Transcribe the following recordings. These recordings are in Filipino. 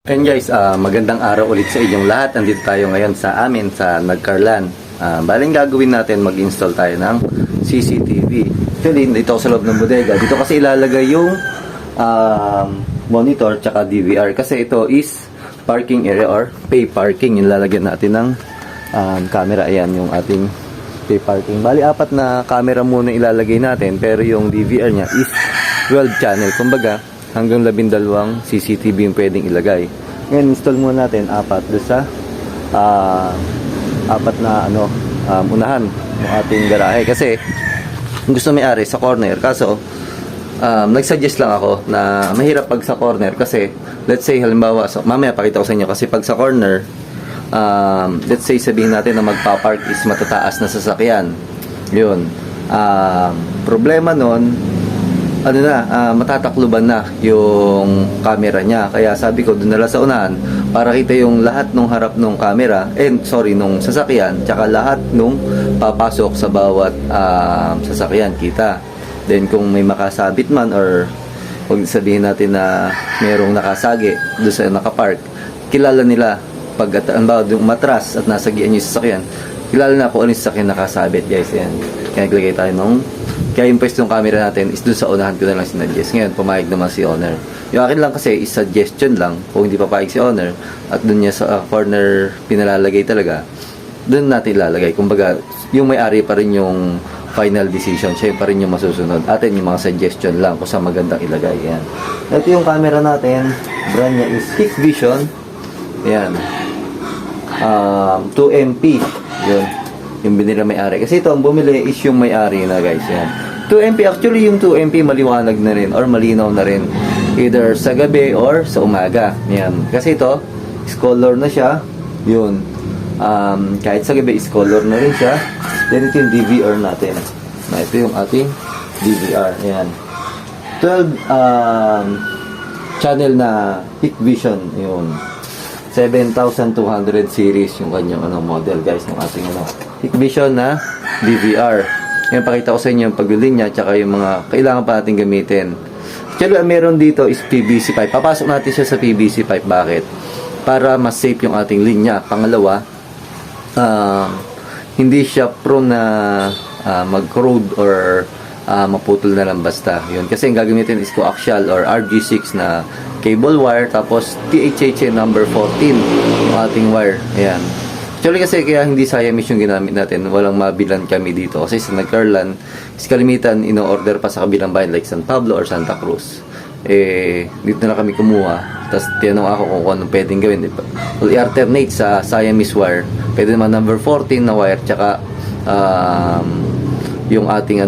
And guys, magandang araw ulit sa inyong lahat. Andito tayo ngayon sa amin sa Nagcarlan. Baling gagawin natin, mag-install tayo ng CCTV. Actually, dito sa loob ng bodega. Dito kasi ilalagay yung monitor tsaka DVR. Kasi ito is parking area or pay parking. Yung lalagyan natin ng camera. Ayan yung ating pay parking. Bali, 4 na camera muna ilalagay natin. Pero yung DVR nya is 12 channel. Kumbaga, hanggang 12 CCTV yung pwedeng ilagay. Ngayon, install muna natin 4 doon sa 4 na unahan ng ating garahe. Kasi gusto may-ari sa corner. Kaso, nag-suggest lang ako na mahirap pag sa corner. Kasi, let's say, halimbawa, so, mamaya pakita ko sa inyo. Kasi pag sa corner, let's say, sabihin natin na magpa-park is matataas na sasakyan. Yun. Problema nun, matatakluban na yung camera niya. Kaya sabi ko, doon na lang sa unahan para kita yung lahat ng harap ng camera, nung sasakyan, tsaka lahat nung papasok sa bawat sasakyan, kita. Then kung may makasabit man or huwag sabihin natin na merong nakasagi doon sa nakapark, kilala nila pag yung matras at nasagian yung sasakyan, kilala na kung ano yung sasakyan nakasabit, guys. Yan. Kaya naglagay tayo kaya yung pwestong camera natin is dun sa unahan ko na lang sinuggest. Ngayon, pumayag naman si owner. Yung akin lang kasi is suggestion lang. Kung hindi papayag si owner at dun niya sa corner pinalalagay talaga, dun natin ilalagay. Kumbaga, yung may-ari pa rin yung final decision. Siya pa rin yung masusunod. Atin yung mga suggestion lang kung saan magandang ilagay. Yan. Ito yung camera natin. Brand niya is Hikvision. Yan. 2MP. Yun. Yung binila may-ari. Kasi ito, ang bumili is yung may-ari na, guys. Yan. 2MP. Actually, yung 2MP maliwanag na rin or malinaw na rin. Either sa gabi or sa umaga. Yan. Kasi ito, is color na siya. Yun. Kahit sa gabi, is color na rin siya. Then, ito yung DVR natin. Ito yung ating DVR. Yan. 12 channel na Hikvision. Yun. 7,200 series yung kanyang model, guys, ng ating Hikvision na DVR. Ngayon, pakita ko sa inyo yung paglinya tsaka yung mga kailangan pa natin gamitin. Actually, meron dito is PVC pipe. Papasok natin siya sa PVC pipe. Bakit? Para mas safe yung ating linya. Pangalawa, hindi siya prone na mag-corrode or maputol na lang basta. Yun. Kasi ang gagamitin is coaxial or RG6 na cable wire, tapos THHA number 14 yung ating wire. Ayan. Actually kasi kaya hindi Siamese yung ginamit natin, walang mabilan kami dito. Kasi sa Nagcarlan, is kalimitan ino-order pa sa kabilang bayan like San Pablo or Santa Cruz. Dito na kami kumuha. Tapos tinanong ako kung anong pwedeng gawin. Well, i-alternate sa Siamese wire. Pwede naman number 14 na wire, tsaka yung ating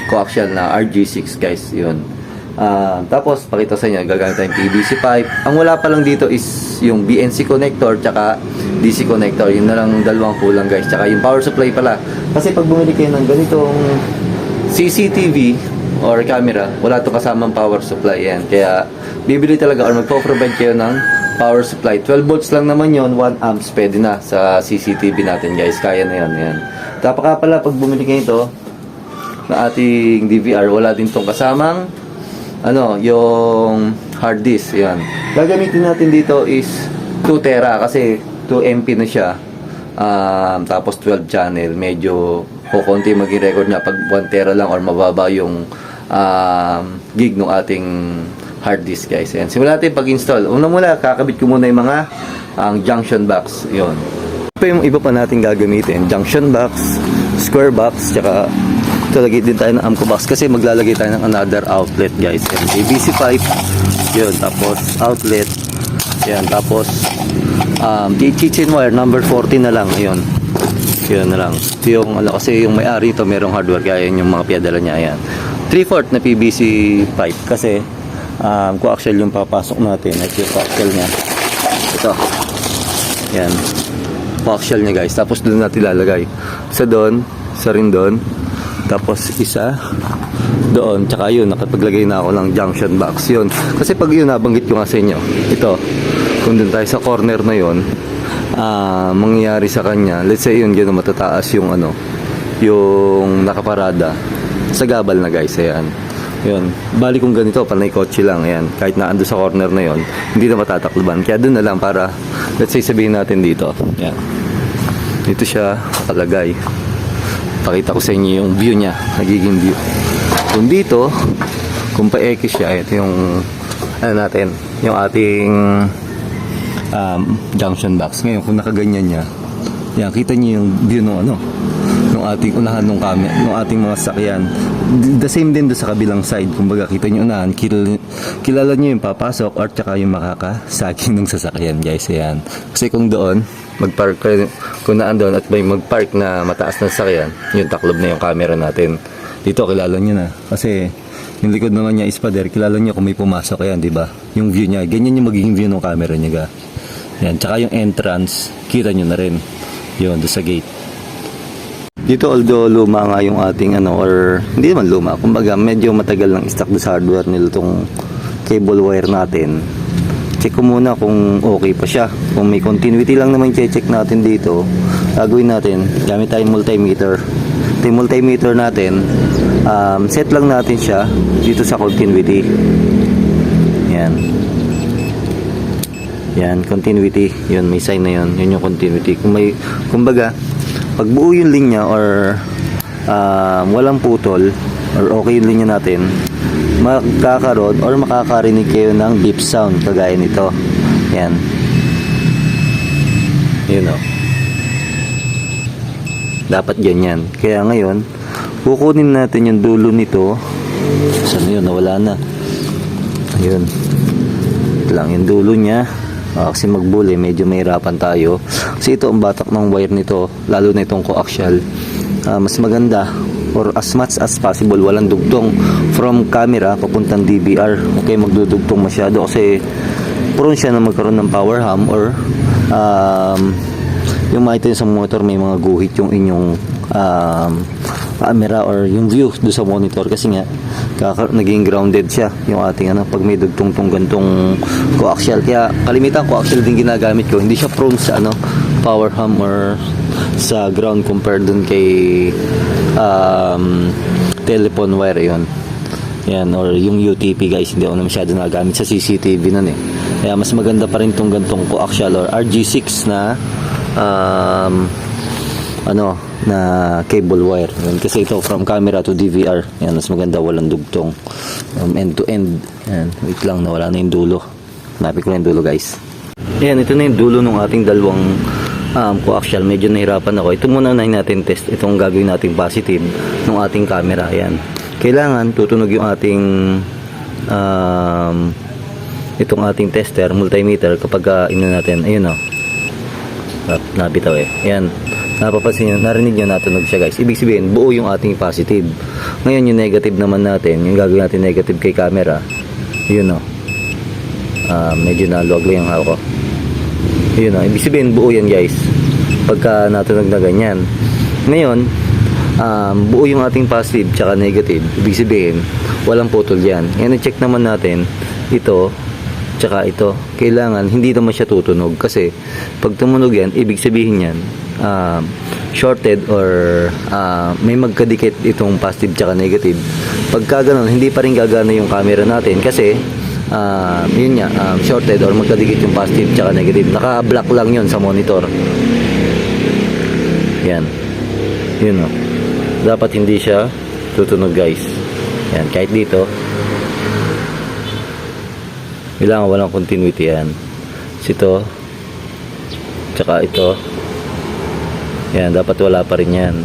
coaxial na RG6, guys. Yun. Tapos pakita sa inyo, gagamit tayong PVC pipe. Ang wala pa lang dito is yung BNC connector tsaka DC connector. Yun na lang dalawang kulang, guys. Tsaka yung power supply pala. Kasi pag bumili kayo ng ganitong CCTV or camera, wala to kasamang power supply. Yan. Kaya bibili talaga or magpo-provide kayo ng power supply. 12 volts lang naman yon, 1 amps pwede na sa CCTV natin, guys. Kaya na yan. Yan. Tapos pala pag bumili kayo ito na ating DVR, wala din tong kasamang yung hard disk. Yan. Gagamitin natin dito is 2 tera kasi 2 MP na siya. Tapos 12 channel. Medyo kukunti maging record niya pag 1 tera lang or mababa yung gig ng ating hard disk, guys. Yan. Simulan natin pag-install. Una kakabit ko muna yung mga junction box. Yun. Ito yung iba pa natin gagamitin. Junction box, square box, tsaka lagay din tayo ng amco box kasi maglalagay tayo ng another outlet, guys. Yan, PVC pipe. Yun, tapos outlet. Yan, tapos kitchen wire number 14 na lang. Yun. Yun na lang. Ito yung kasi yung may-ari ito merong hardware kaya yun yung mga piadala niya. Yan. 3/4 na PVC pipe kasi coaxial yung papasok natin. Ito yung coaxial niya. Ito. Yan. Coaxial niya, guys. Tapos doon natin ilalagay. Isa doon, isa rin doon. Tapos isa doon, tsaka yun, nakapaglagay na ako ng junction box. Yun. Kasi pag yun, nabanggit ko nga sa inyo, ito, kung doon tayo sa corner na yun, mangyayari sa kanya, let's say yun, gano'n matataas yung yung nakaparada, sa gabal na, guys. Ayan. Yun. Bali kung ganito, panay kotse lang. Ayan. Kahit na ando sa corner na yon, hindi na matatakluban. Kaya doon na lang para, let's say sabihin natin dito. Ayan. Dito siya kalagay. Pakita ko sa inyo yung view niya. Nagiging view. Kung dito, kung pa-X siya, ito yung, ano natin, yung ating junction box. Ngayon, kung nakaganyan niya, yan, kita niyo yung view ng ano, ng ating unahan ng camera, ng ating mga sakyan. The same din do sa kabilang side. Kumbaga, kita niyo unahan, kilala niyo yung papasok or tsaka yung makakasagin ng sasakyan, guys. Ayan. Kasi kung doon, magpark kayo, kung naan doon at may magpark na mataas na sasakyan, yung taklob na yung camera natin. Dito, kilala niyo na. Kasi, yung likod naman niya is pader, kilala niyo kung may pumasok. Ayan, di ba? Yung view niya, ganyan yung magiging view ng camera niya, ga. Yan, tsaka yung entrance, kita niyo na rin. Yun, doon sa gate. Dito, although luma nga yung ating ano, or hindi naman luma, kumbaga medyo matagal lang stock sa hardware nila itong cable wire natin. Check ko muna kung okay pa siya. Kung may continuity lang naman check natin dito, gagawin natin, gamit tayong multimeter. Ito yung multimeter natin, set lang natin siya dito sa continuity. Yan. Yan, continuity. Yun, may sign na yun. Yun yung continuity. Kung may, kumbaga, pag buo yung linya or walang putol or okay yung linya natin, makakaroon or makakarinig kayo ng beep sound kagaya nito. Yan. Yun o. Dapat ganyan. Kaya ngayon, kukunin natin yung dulo nito. Saan yun? Nawala na. Ayun. Ito lang yung dulo niya. Kasi magbuli, medyo mahirapan tayo. Kasi ito ang batak ng wire nito, lalo na itong coaxial. Mas maganda, or as much as possible, walang dugtong from camera papuntang DVR. Okay, magdudugtong masyado kasi prone siya na magkaroon ng power hum or yung makita sa motor may mga guhit yung inyong camera or yung view do sa monitor kasi nga naging grounded siya yung ating ano pag may dugtong gantong coaxial. Kaya kalimitan coaxial din ginagamit ko, hindi siya prone sa ano power hum or sa ground compared dun kay telephone wire yon. Yan, or yung UTP guys, hindi ako na masyado nagamit sa CCTV nun eh. Kaya mas maganda pa rin tong gantong coaxial or RG6 na na cable wire. Yan, kasi ito from camera to DVR. Yan, mas maganda walang dugtong. End to end. Yan, wait lang, nawala na yung dulo. Hanapin ko na yung dulo guys. Yan, ito na yung dulo ng ating dalawang coaxial. Medyo nahirapan ako. Ito muna na natin test. Itong gagawin natin positive ng ating camera. Yan. Kailangan tutunog yung ating itong ating tester, multimeter kapag ino natin. Ayun o. Nabitaw eh. Yan. Napapansin nyo, narinig nyo natunog siya guys. Ibig sabihin, buo yung ating positive. Ngayon yung negative naman natin, yung gagawin natin negative kay camera. Yun o. Medyo naluwag lang yung ako. Yun o. Ibig sabihin, buo yan guys. Pagka natunog na ganyan. Ngayon, buo yung ating positive tsaka negative. Ibig sabihin, walang putol yan. Ngayon, check naman natin ito tsaka ito. Kailangan, hindi naman siya tutunog. Kasi, pag tumunog yan, ibig sabihin yan, shorted or may magkadikit itong positive tsaka negative. Pagka ganun, hindi pa rin gagana yung camera natin kasi yun nga, shorted or magkadikit yung positive tsaka negative. Naka-black lang yun sa monitor. Yan. Yun o. Dapat hindi siya tutunog guys. Yan, kahit dito kailangan walang continuity yan. Ito tsaka ito. Yan, dapat wala pa rin yan.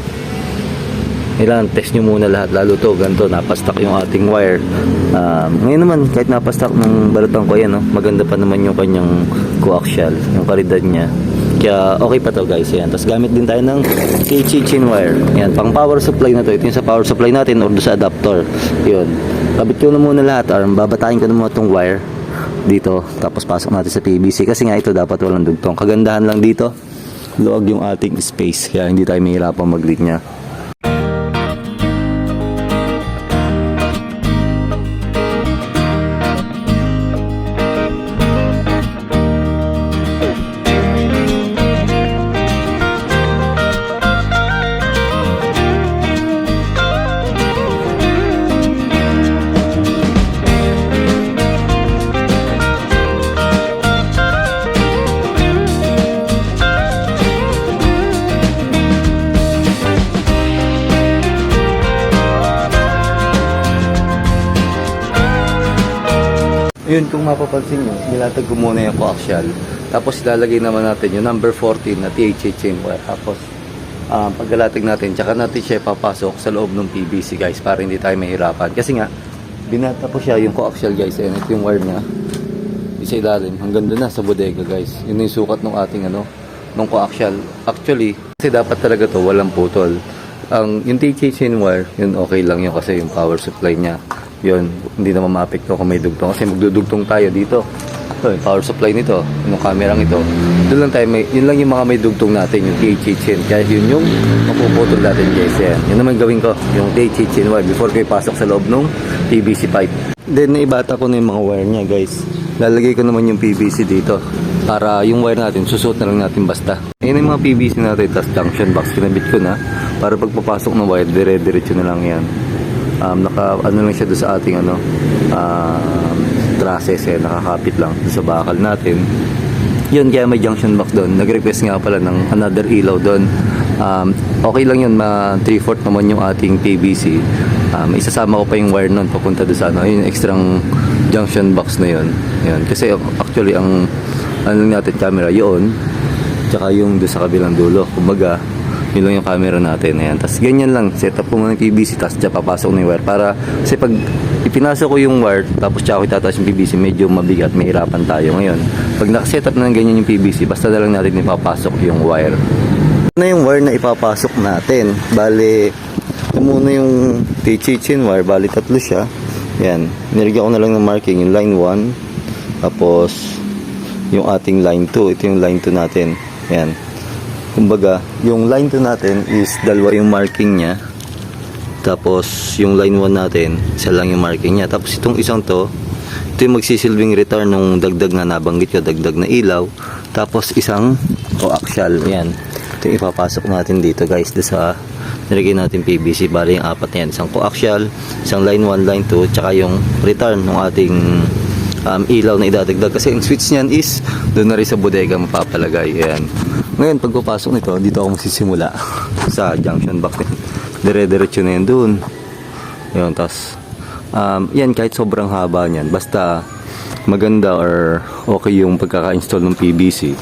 Kailangan test nyo muna lahat. Lalo to, ganito, napastock yung ating wire. Ngayon naman, kahit napastock ng balotang ko yan, no? Maganda pa naman yung kanyang coaxial, yung kalidad niya. Kaya okay pa to guys. Yan. Tapos gamit din tayo ng KC chain wire. Yan, pang power supply na to. Ito yung sa power supply natin or sa adapter. Yun. Kabit ko na muna lahat or babatayin ko na muna itong wire dito. Tapos pasok natin sa PVC. Kasi nga ito dapat walang dugtong. Kagandahan lang dito, luwag yung ating space. Kaya hindi tayo mahirapang mag-linya. Yun, kung mapapansin nyo, nilatag ko muna yung coaxial. Tapos ilalagay naman natin yung number 14 na THA chain wire. Tapos paglalatag natin, tsaka natin siya papasok sa loob ng PVC guys, para hindi tayo mahirapan. Kasi nga, binata po siya yung coaxial guys. Ayan, ito yung wire niya. Isa ilalim, hanggang doon na sa bodega guys. Yun yung sukat ng ating ng coaxial. Actually, kasi dapat talaga to walang putol. Yung THA chain wire, yun okay lang yun kasi yung power supply niya. Yun, hindi naman maapekto kung may dugtong. Kasi magdudugtong tayo dito. Ito, yung power supply nito, yung kamerang ito. Doon lang tayo, yun lang yung mga may dugtong natin, yung THA chain. Kaya yun yung mapuputol natin guys. Yan. Yun naman gawin ko, yung THA chain wire before ko ipasok sa loob ng PVC pipe. Then, naibata ko na yung mga wire niya guys. Lalagay ko naman yung PVC dito. Para yung wire natin, susuot na lang natin basta. Ayan yung mga PVC natin, tapos junction box, kinabit ko na. Para pagpapasok ng wire, dire-diretso na lang yan. Ano lang siya doon sa ating trusses, nakakapit lang sa bakal natin. Yun, kaya may junction box doon. Nag-request nga pala ng another ilaw doon. Okay lang yun, 3/4 naman yung ating PVC. Isasama ko pa yung wire nun papunta doon sa yung extrang junction box na yun. Yan. Kasi actually ang natin camera yun, tsaka yung doon sa kabilang dulo. Kumbaga, yun lang yung camera natin. Ayan. Tapos ganyan lang, set up ko muna yung PVC, tapos dyan papasok na yung wire. Para, kasi pag ipinasok ko yung wire, tapos tsaka ko itataas yung PVC, medyo mabigat, mahirapan tayo ngayon. Pag nakaset up na ng ganyan yung PVC, basta na lang natin ipapasok yung wire. Ito na yung wire na ipapasok natin. Bale, ito muna yung THA chain wire. Bale, tatlo siya. Ayan. Nilagyan ko na lang ng marking yung line 1. Tapos, yung ating line 2. Ito yung line 2 natin. Ayan. Kumbaga, yung line 2 natin is dalawa yung marking niya. Tapos, yung line 1 natin, isa lang yung marking niya. Tapos, itong isang to, ito yung magsisilbing return ng dagdag na nabanggit ko, dagdag na ilaw. Tapos, isang coaxial. Ayan. Ito yung ipapasok natin dito, guys. Doon sa nilagay natin PVC. Bali yung apat na yan. Isang coaxial, isang line 1, line 2, tsaka yung return ng ating ilaw na idadagdag. Kasi yung switch niyan is doon na rin sa bodega mapapalagay. Ayan. Ngayon, pag papasok nito, dito ako magsisimula sa junction box. Dire-diretso na yan doon. Ayan, tapos, yan, kahit sobrang haba niyan, basta maganda or okay yung pagkaka-install ng PVC,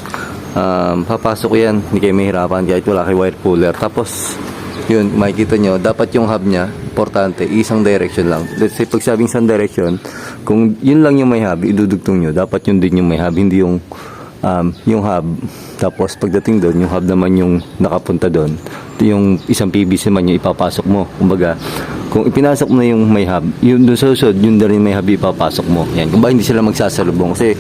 papasok yan, hindi kayo mahirapan kahit wala kayo wire puller. Tapos, yun, makikita nyo, dapat yung hub niya, importante, isang direction lang. Let's say, pag sabing isang direction, kung yun lang yung may hub, idudugtong nyo, dapat yun din yung may hub, hindi yung hub. Tapos pagdating doon, yung hub naman yung nakapunta doon. Yung isang PVC man yung ipapasok mo. Kumbaga, kung ipinasok mo na yung may hub, yun doon sa susod, yun na rin may hub ipapasok mo. Yan. Kung ba hindi sila magsasalubong. Kasi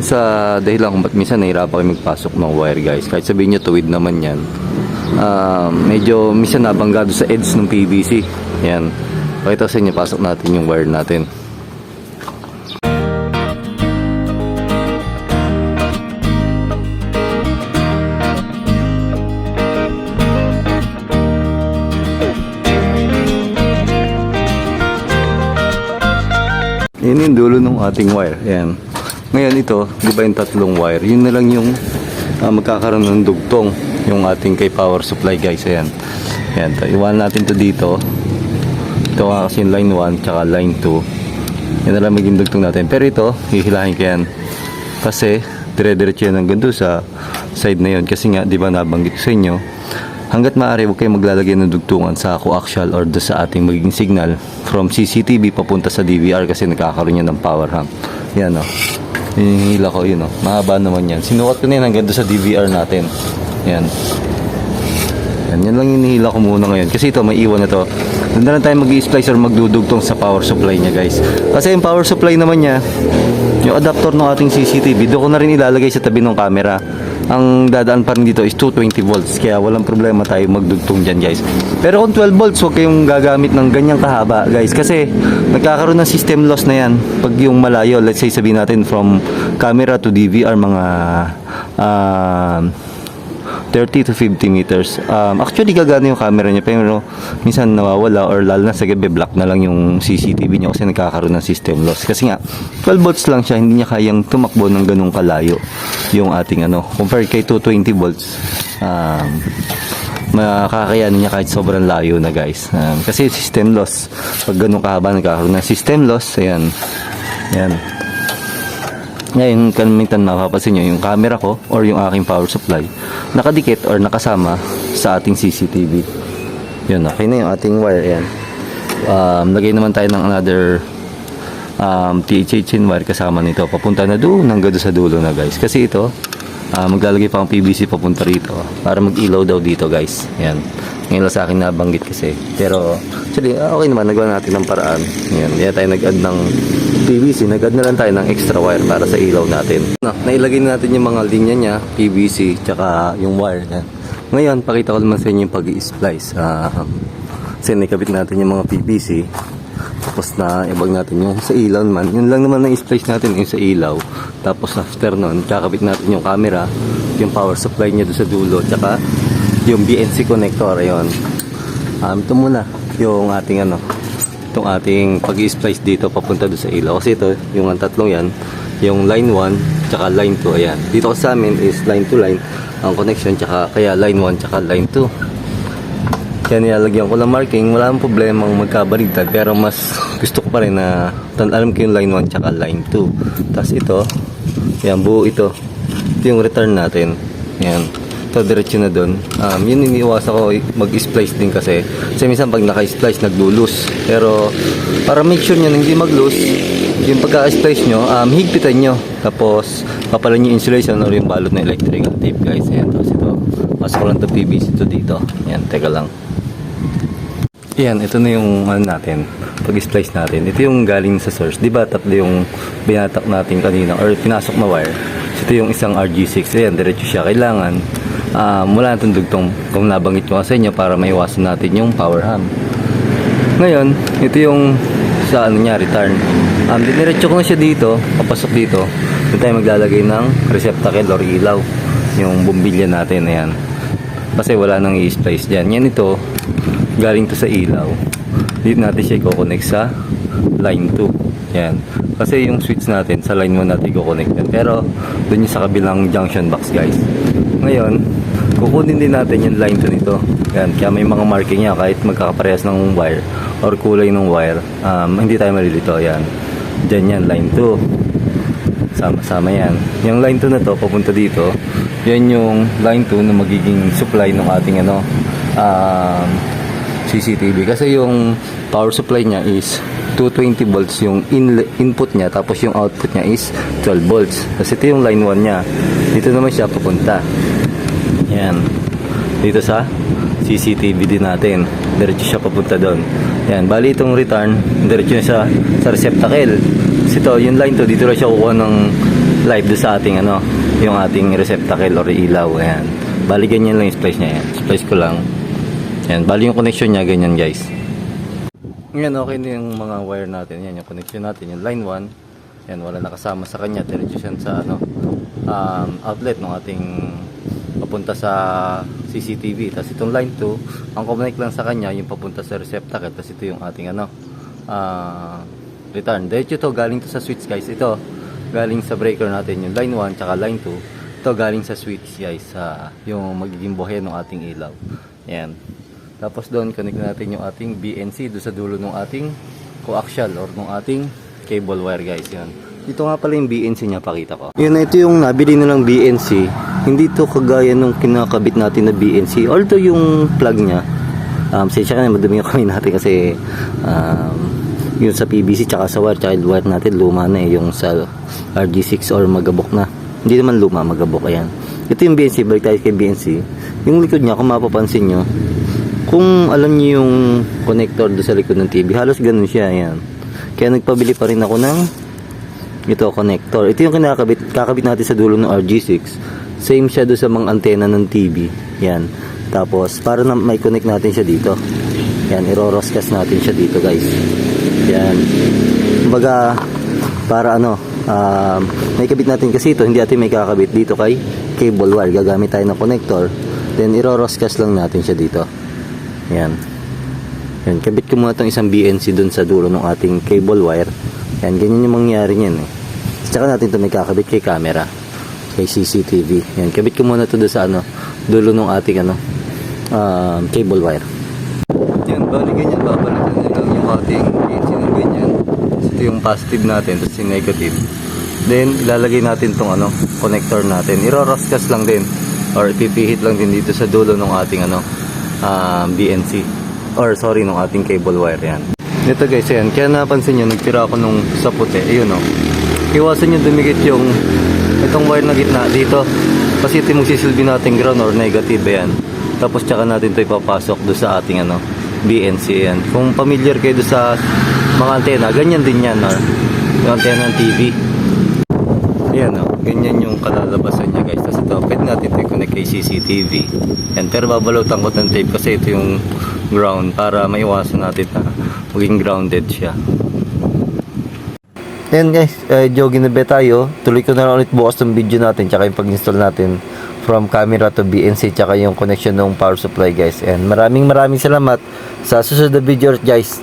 sa dahilan kung ba't minsan nahirapan kayo magpasok ng wire guys. Kahit sabihin nyo tuwid naman yan. Medyo minsan nabanggado sa edge ng PVC. Yan. Pakita sa inyo, pasok natin yung wire natin. Yun yung dulo ng ating wire. Ayan. Ngayon ito, di ba yung tatlong wire? Yun na lang yung magkakaroon ng dugtong yung ating kay power supply guys. Ayan. Ayan. Iwan natin to dito. Ito nga kasi yung line 1 tsaka line 2. Yan na lang maging dugtong natin. Pero ito, hihilahin ko yan. Kasi, dire-diretso yan hanggang doon sa side na yun. Kasi nga, di ba nabanggit ko sa inyo, hanggat maaari, huwag kayong maglalagay ng dugtungan sa coaxial or do sa ating magiging signal from CCTV papunta sa DVR kasi nagkakaroon yan ng power hump. Yan o. Hinihila ko yun o. Mahaba naman yan. Sinukat ko na yan hanggang doon sa DVR natin. Yan. Yan lang hinihila ko muna ngayon. Kasi ito, may iwan na to. Doon na lang tayo mag-i-splice or magdudugtong sa power supply niya guys. Kasi yung power supply naman niya, yung adapter ng ating CCTV, doon ko na rin ilalagay sa tabi ng camera. Ang dadaan pa rin dito is 220 volts. Kaya walang problema tayo magdugtong dyan guys. Pero kung 12 volts, huwag kayong gagamit ng ganyang kahaba guys. Kasi nagkakaroon ng system loss na yan. Pag yung malayo, let's say sabihin natin from camera to DVR, mga 30 to 50 meters. Actually, gagana yung camera niya. Pero minsan nawawala or lalo na sa gabi, black na lang yung CCTV niya kasi nagkakaroon ng system loss. Kasi nga, 12 volts lang siya. Hindi niya kayang tumakbo ng ganung kalayo yung ating Compared kay 220 volts, makakayanin niya kahit sobrang layo na guys. Kasi system loss. Pag ganun kahaba, nagkakaroon ng system loss. Ayan. Ayan. Ngayon, kamitan mapapansin nyo yung camera ko or yung aking power supply nakadikit or nakasama sa ating CCTV. Yun, okay na yung ating wire. Yan. Lagay naman tayo ng another THHN wire kasama nito. Papunta na doon hanggang sa dulo na guys. Kasi ito, maglalagay pa ang PVC papunta rito para mag-ilaw daw dito guys. Yan. Ngayon lang sa akin nabanggit kasi. Pero, actually, okay naman. Nagawa natin ng paraan. Yan. Kaya tayo nag-add ng PVC. Nag-add na lang tayo ng extra wire para sa ilaw natin. Nailagay na natin yung mga linya niya, PVC, tsaka yung wire. Yan. Ngayon, pakita ko naman sa inyo yung pag-i-splice. Kasi nakabit natin yung mga PVC. Tapos na ibag natin yung sa ilaw naman. Yun lang naman na i-splice natin yung sa ilaw. Tapos after nun, kakabit natin yung camera, yung power supply niya doon sa dulo, tsaka yung BNC connector. Ayun. Ito muna yung ating itong ating pag-i-splice dito papunta doon sa ilaw. Kasi ito, yung tatlong yan, yung line 1, tsaka line 2. Ayan. Dito ko sa amin is line to line ang connection, tsaka kaya line 1, tsaka line 2. Kaya nilalagyan ko lang marking, wala nang problema magkabaligtad, pero mas gusto ko pa rin na alam ko yung line 1 tsaka line 2. Tapos ito, yan, buo ito yung return natin. Yan, ito diretso na dun. Yun iniiwasan ko mag-splice din kasi minsan pag naka-splice naglo-loose, pero para make sure nyo na hindi mag-loose yung pagka-splice nyo, higpitan nyo, tapos papalan yung insulation or yung balot na electrical tape guys. Yan, tapos ito pasok ko lang ito PVC ito dito. Yan, teka lang. Yan, ito na yung natin, pag-splice natin. Ito yung galing sa source. Di ba tatlo yung binatak natin kanina or pinasok na wire? Ito yung isang RG6. Ayan, diretso siya. Kailangan wala natin dugtong kung nabanggit ko sa inyo para maiwasan natin yung power ham. Ngayon, ito yung sa niya, return. Diretso ko na siya dito, papasok dito. Doon tayo maglalagay ng receptacle or ilaw. Yung bumbilya natin, ayan. Kasi wala nang i-splice dyan. Yan ito, galing to sa ilaw. Dito natin siya i-connect sa line 2. Yan. Kasi yung switch natin sa line 1 natin i-connect yan. Pero doon yung sa kabilang junction box guys. Ngayon, kukunin din natin yung line 2 nito. Yan. Kaya may mga marking niya kahit magkakaparehas ng wire or kulay ng wire. Hindi tayo malilito. Yan. Diyan yan, line 2. Sama-sama yan. Yung line 2 na to, papunta dito. Yan yung line 2 na magiging supply ng ating CCTV. Kasi yung power supply niya is 220 volts yung input niya, tapos yung output niya is 12 volts. Kasi ito yung line 1 niya. Dito naman siya papunta. Yan. Dito sa CCTV din natin. Diretso siya papunta doon. Yan. Bali itong return, diretso siya sa receptacle. Kasi ito, yung line 2, dito lang siya kukuha ng live doon sa ating yung ating receptacle or ilaw. Ayan. Bali ganyan lang yung splice niya. Yan. Splice ko lang. Yan. Bali yung connection niya ganyan guys. Ngayon okay na yung mga wire natin. Yan yung connection natin. Yung line 1. Yan. Wala nakasama sa kanya. Diretso siya sa outlet ng ating papunta sa CCTV. Tapos itong line 2, ang connect lang sa kanya yung papunta sa receptacle. Tapos ito yung ating return. Diretso to galing to sa switch guys. Ito galing sa breaker natin yung line 1 tsaka line 2. Ito galing sa switch guys, yung magiging buhay ng ating ilaw. Yan. Tapos doon connect natin yung ating BNC doon sa dulo ng ating coaxial or ng ating cable wire guys. Yan. Dito nga pala yung BNC niya, pakita ko. Yun, ito yung nabili nilang BNC. Hindi to kagaya nung kinakabit natin na BNC. Although yung plug niya, siya ka na madumi yung kamay natin kasi yung sa PVC tsaka sa wire, tsaka wire natin luma na yung sa RG6 or magabok na. Hindi naman luma, magabok. Ayan. Ito yung BNC, balik tayo kay BNC. Yung likod niya, kung mapapansin nyo, kung alam niyo yung connector doon sa likod ng TV, halos ganun siya. Ayan. Kaya nagpabili pa rin ako ng ito, connector. Ito yung kakabit natin sa dulo ng RG6. Same siya doon sa mga antena ng TV. Yan. Tapos, para na may connect natin siya dito. Yan, iroroscast natin siya dito guys. Yan. Kumbaga, para may kabit natin kasi ito, hindi natin may kakabit dito kay cable wire. Gagamit tayo ng connector. Then, iroroscast lang natin siya dito. Yan. Yan. Kabit ko muna itong isang BNC dun sa dulo ng ating cable wire. Yan. Ganyan yung mangyari niyan eh. Tsaka natin ito may kakabit kay camera. Kay CCTV. Yan. Kabit ko muna ito dun sa dulo ng ating cable wire. Yan. Bali ganyan. Babalikan nyo lang yung ating BNC ng ganyan. Ito yung positive natin. Tapos yung negative. Then ilalagay natin tong connector natin. Iro-roscas lang din or ipipihit lang din dito sa dulo ng ating BNC or sorry nung ating cable wire yan. Ito guys, yan. Kaya napansin nyo, nagtira ako nung sa puti. Ayun Iwasan nyo dumikit yung itong wire na gitna dito. Kasi ito yung magsisilbi natin ground or negative yan. Tapos tsaka natin ito ipapasok do sa ating BNC yan. Kung familiar kayo do sa mga antena, ganyan din yan yung antena ng TV. Ayan ganyan yung kalalabasan niya guys. Tapos ito, pwede natin ito i-connect kay CCTV. Yan, pero babalutan ko ng tape kasi ito yung ground para maiwasan natin na maging grounded siya. Ayan guys, jogging na ba tayo? Tuloy ko na lang ulit bukas ng video natin tsaka yung pag-install natin from camera to BNC tsaka yung connection ng power supply guys. And maraming salamat sa susunod na video guys.